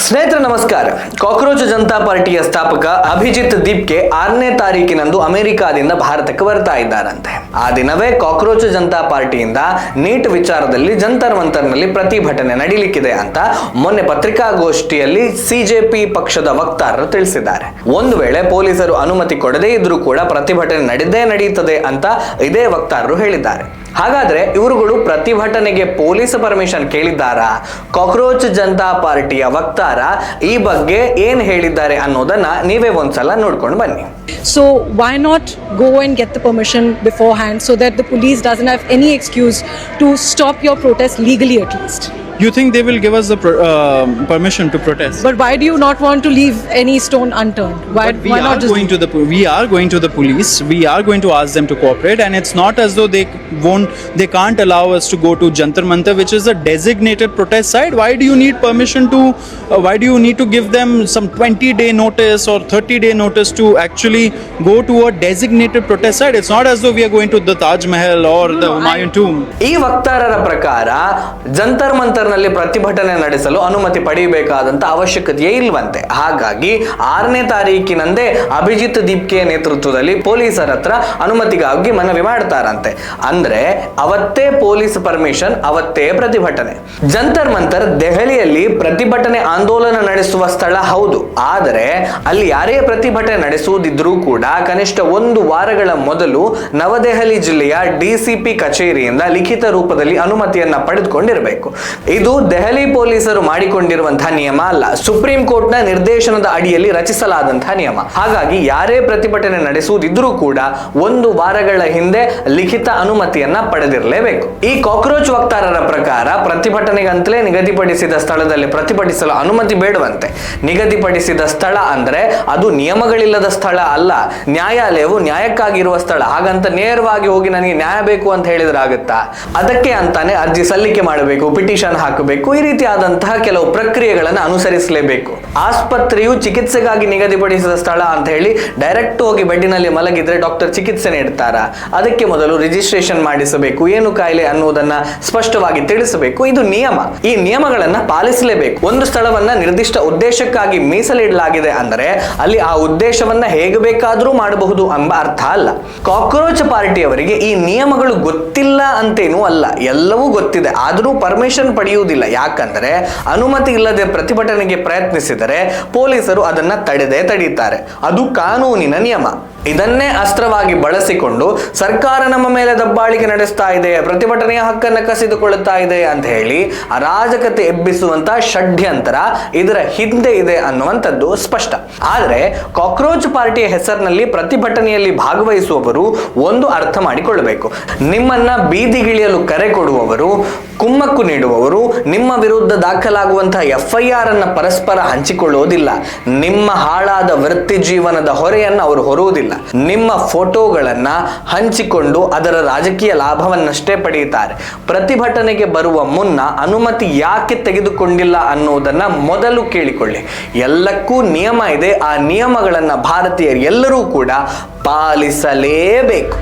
ಸ್ನೇಹಿತರೆ ನಮಸ್ಕಾರ. ಕಾಕ್ರೋಚ್ ಜನತಾ ಪಾರ್ಟಿಯ ಸ್ಥಾಪಕ ಅಭಿಜಿತ್ ದೀಪ್ಗೆ 6ನೇ ತಾರೀಕಿನಂದು ಅಮೆರಿಕಾದಿಂದ ಭಾರತಕ್ಕೆ ಬರ್ತಾ ಇದ್ದಾರಂತೆ. ಆ ದಿನವೇ ಕಾಕ್ರೋಚ್ ಜನತಾ ಪಾರ್ಟಿಯಿಂದ ನೀಟ್ ವಿಚಾರದಲ್ಲಿ ಜಂತರ್ ಮಂತರ್ನಲ್ಲಿ ಪ್ರತಿಭಟನೆ ನಡೀಲಿಕ್ಕಿದೆ ಅಂತ ಮೊನ್ನೆ ಪತ್ರಿಕಾಗೋಷ್ಠಿಯಲ್ಲಿ ಸಿಜೆಪಿ ಪಕ್ಷದ ವಕ್ತಾರರು ತಿಳಿಸಿದ್ದಾರೆ. ಒಂದು ವೇಳೆ ಪೊಲೀಸರು ಅನುಮತಿ ಕೊಡದೇ ಇದ್ರೂ ಕೂಡ ಪ್ರತಿಭಟನೆ ನಡೀತದೆ ಅಂತ ಇದೇ ವಕ್ತಾರರು ಹೇಳಿದ್ದಾರೆ. ಹಾಗಾದ್ರೆ ಇವರುಗಳು ಪ್ರತಿಭಟನೆಗೆ ಪೊಲೀಸ್ ಪರ್ಮಿಷನ್ ಕೇಳಿದ್ದಾರಾ? ಕಾಕ್ರೋಚ್ ಜನತಾ ಪಾರ್ಟಿಯ ವಕ್ತಾರ ಈ ಬಗ್ಗೆ ಏನ್ ಹೇಳಿದ್ದಾರೆ ಅನ್ನೋದನ್ನ ನೀವೇ ಒಂದ್ಸಲ ನೋಡ್ಕೊಂಡು ಬನ್ನಿ. So why not go and get the permission beforehand so that the police doesn't have any excuse to stop your protest legally at least? You think they will give us the permission to protest? But why do you not want to leave any stone unturned? Why not just we are going to the police. We are going to ask them to cooperate, and it's not as though they can't allow us to go to Jantar Mantar, which is a designated protest site. Why do you need permission to? Why do you need to give them some 20-day notice or 30-day notice to actually go to a designated protest site? It's not as though we are going to the Taj Mahal or the Humayun tomb. ಈ ವಕ್ತಾರರ ಪ್ರಕಾರ ಜಂತರ್ ಮಂತರ್ ನಲ್ಲಿ ಪ್ರತಿಭಟನೆ ನಡೆಸಲು ಅನುಮತಿ ಪಡೆಯಬೇಕಾದಂತ ಅವಶ್ಯಕತೆಯೇ ಇಲ್ವಂತೆ. ಹಾಗಾಗಿ 6ನೇ ತಾರೀಕಿನಂದೇ ಅಭಿಜಿತ್ ದೀಪ್ಗೆ ನೇತೃತ್ವದಲ್ಲಿ ಪೊಲೀಸರ ಹತ್ರ ಅನುಮತಿಗಾಗಿ ಮನವಿ ಮಾಡ್ತಾರಂತೆ. ಅಂದ್ರೆ ಅವತ್ತೇ ಪೊಲೀಸ್ ಪರ್ಮಿಷನ್, ಅವತ್ತೇ ಪ್ರತಿಭಟನೆ. ಜಂತರ್ ಮಂತರ್ ದೆಹಲಿಯಲ್ಲಿ ಪ್ರತಿಭಟನೆ ಆಂದೋಲನ ನಡೆಸುವ ಸ್ಥಳ ಹೌದು. ಆದರೆ ಅಲ್ಲಿ ಯಾರೇ ಪ್ರತಿಭಟನೆ ನಡೆಸುವುದಿದ್ರೂ ಕೂಡ ಕನಿಷ್ಠ 1 ವಾರಗಳ ಮೊದಲು ನವದೆಹಲಿ ಜಿಲ್ಲೆಯ ಡಿಸಿಪಿ ಕಚೇರಿಯಿಂದ ಲಿಖಿತ ರೂಪದಲ್ಲಿ ಅನುಮತಿಯನ್ನ ಪಡೆದುಕೊಂಡಿರಬೇಕು. ಇದು ದೆಹಲಿ ಪೊಲೀಸರು ಮಾಡಿಕೊಂಡಿರುವಂತಹ ನಿಯಮ ಅಲ್ಲ, ಸುಪ್ರೀಂ ಕೋರ್ಟ್ ನ ನಿರ್ದೇಶನದ ಅಡಿಯಲ್ಲಿ ರಚಿಸಲಾದಂತಹ ನಿಯಮ. ಹಾಗಾಗಿ ಯಾರೇ ಪ್ರತಿಭಟನೆ ನಡೆಸುವುದಿದ್ರೂ ಕೂಡ 1 ವಾರಗಳ ಹಿಂದೆ ಲಿಖಿತ ಅನುಮತಿಯನ್ನ ಪಡೆದಿರಲೇಬೇಕು. ಈ ಕಾಕ್ರೋಚ್ ವಕ್ತಾರರ ಪ್ರಕಾರ ಪ್ರತಿಭಟನೆಗಂತಲೇ ನಿಗದಿಪಡಿಸಿದ ಸ್ಥಳದಲ್ಲಿ ಪ್ರತಿಭಟಿಸಲು ಅನುಮತಿ ಬೇಡವಂತೆ. ನಿಗದಿಪಡಿಸಿದ ಸ್ಥಳ ಅಂದ್ರೆ ಅದು ನಿಯಮಗಳಿಲ್ಲದ ಸ್ಥಳ ಅಲ್ಲ, ನ್ಯಾಯಾಲಯವು ನ್ಯಾಯಕ್ಕಾಗಿರುವ ಸ್ಥಳ. ಹಾಗಂತ ನೇರವಾಗಿ ಹೋಗಿ ನನಗೆ ನ್ಯಾಯ ಬೇಕು ಅಂತ ಹೇಳಿದ್ರೆ ಆಗುತ್ತಾ? ಅದಕ್ಕೆ ಅಂತಾನೆ ಅರ್ಜಿ ಸಲ್ಲಿಕೆ ಮಾಡಬೇಕು, ಪಿಟಿಷನ್ ಹಾಕಬೇಕು, ಈ ರೀತಿಯಾದಂತಹ ಕೆಲವು ಪ್ರಕ್ರಿಯೆಗಳನ್ನು ಅನುಸರಿಸಲೇಬೇಕು. ಆಸ್ಪತ್ರೆಯು ಚಿಕಿತ್ಸೆಗಾಗಿ ನಿಗದಿಪಡಿಸಿದ ಸ್ಥಳ ಅಂತ ಹೇಳಿ ಡೈರೆಕ್ಟ್ ಹೋಗಿ ಬೆಡ್ಡಿನಲ್ಲಿ ಮಲಗಿದ್ರೆ ಡಾಕ್ಟರ್ ಚಿಕಿತ್ಸೆ ನೀಡ್ತಾರ? ಅದಕ್ಕೆ ಮೊದಲು ರಿಜಿಸ್ಟ್ರೇಷನ್ ಮಾಡಿಸಬೇಕು, ಏನು ಕಾಯಿಲೆ ಅನ್ನುವುದನ್ನ ಸ್ಪಷ್ಟವಾಗಿ ತಿಳಿಸಬೇಕು. ಇದು ನಿಯಮ. ಈ ನಿಯಮಗಳನ್ನ ಪಾಲಿಸಲೇಬೇಕು. ಒಂದು ಸ್ಥಳವನ್ನ ನಿರ್ದಿಷ್ಟ ಉದ್ದೇಶಕ್ಕಾಗಿ ಮೀಸಲಿಡಲಾಗಿದೆ ಅಂದರೆ ಅಲ್ಲಿ ಆ ಉದ್ದೇಶವನ್ನ ಹೇಗೆ ಬೇಕಾದ್ರೂ ಮಾಡಬಹುದು ಎಂಬ ಅರ್ಥ ಅಲ್ಲ. ಕಾಕ್ರೋಚ್ ಪಾರ್ಟಿಯವರಿಗೆ ಈ ನಿಯಮಗಳು ಗೊತ್ತಿಲ್ಲ ಅಂತೇನೂ ಅಲ್ಲ, ಎಲ್ಲವೂ ಗೊತ್ತಿದೆ. ಆದರೂ ಪರ್ಮಿಷನ್ ಪಡೆಯುವುದಿಲ್ಲ. ಯಾಕಂದ್ರೆ ಅನುಮತಿ ಇಲ್ಲದೆ ಪ್ರತಿಭಟನೆಗೆ ಪ್ರಯತ್ನಿಸಿದರೆ ಪೊಲೀಸರು ಅದನ್ನ ತಡೀತಾರೆ. ಅದು ಕಾನೂನಿನ ನಿಯಮ. ಇದನ್ನೇ ಅಸ್ತ್ರವಾಗಿ ಬಳಸಿಕೊಂಡು ಸರ್ಕಾರ ನಮ್ಮ ಮೇಲೆ ದಬ್ಬಾಳಿಕೆ ನಡೆಸ್ತಾ ಇದೆ, ಪ್ರತಿಭಟನೆಯ ಹಕ್ಕನ್ನು ಕಸಿದುಕೊಳ್ಳುತ್ತಾ ಇದೆ ಅಂತ ಹೇಳಿ ಅರಾಜಕತೆ ಎಬ್ಬಿಸುವಂತ ಷಡ್ಯಂತರ ಇದರ ಹಿಂದೆ ಇದೆ ಅನ್ನುವಂಥದ್ದು ಸ್ಪಷ್ಟ. ಆದರೆ ಕಾಕ್ರೋಚ್ ಪಾರ್ಟಿಯ ಹೆಸರಿನಲ್ಲಿ ಪ್ರತಿಭಟನೆಯಲ್ಲಿ ಭಾಗವಹಿಸುವವರು ಒಂದು ಅರ್ಥ ಮಾಡಿಕೊಳ್ಳಬೇಕು. ನಿಮ್ಮನ್ನ ಬೀದಿಗಿಳಿಯಲು ಕರೆ ಕೊಡುವವರು, ಕುಮ್ಮಕ್ಕು ನೀಡುವವರು ನಿಮ್ಮ ವಿರುದ್ಧ ದಾಖಲಾಗುವಂತಹ FIR ಅನ್ನ ಪರಸ್ಪರ ಹಂಚಿಕೊಳ್ಳುವುದಿಲ್ಲ. ನಿಮ್ಮ ಹಾಳಾದ ವೃತ್ತಿ ಜೀವನದ ಹೊರೆಯನ್ನು ಅವರು ಹೊರುವುದಿಲ್ಲ. ನಿಮ್ಮ ಫೋಟೋಗಳನ್ನ ಹಂಚಿಕೊಂಡು ಅದರ ರಾಜಕೀಯ ಲಾಭವನ್ನಷ್ಟೇ ಪಡೆಯುತ್ತಾರೆ. ಪ್ರತಿಭಟನೆಗೆ ಬರುವ ಮುನ್ನ ಅನುಮತಿ ಯಾಕೆ ತೆಗೆದುಕೊಂಡಿಲ್ಲ ಅನ್ನುವುದನ್ನ ಮೊದಲು ಕೇಳಿಕೊಳ್ಳಿ. ಎಲ್ಲಕ್ಕೂ ನಿಯಮ ಇದೆ. ಆ ನಿಯಮಗಳನ್ನ ಭಾರತೀಯರು ಎಲ್ಲರೂ ಕೂಡ ಪಾಲಿಸಲೇಬೇಕು.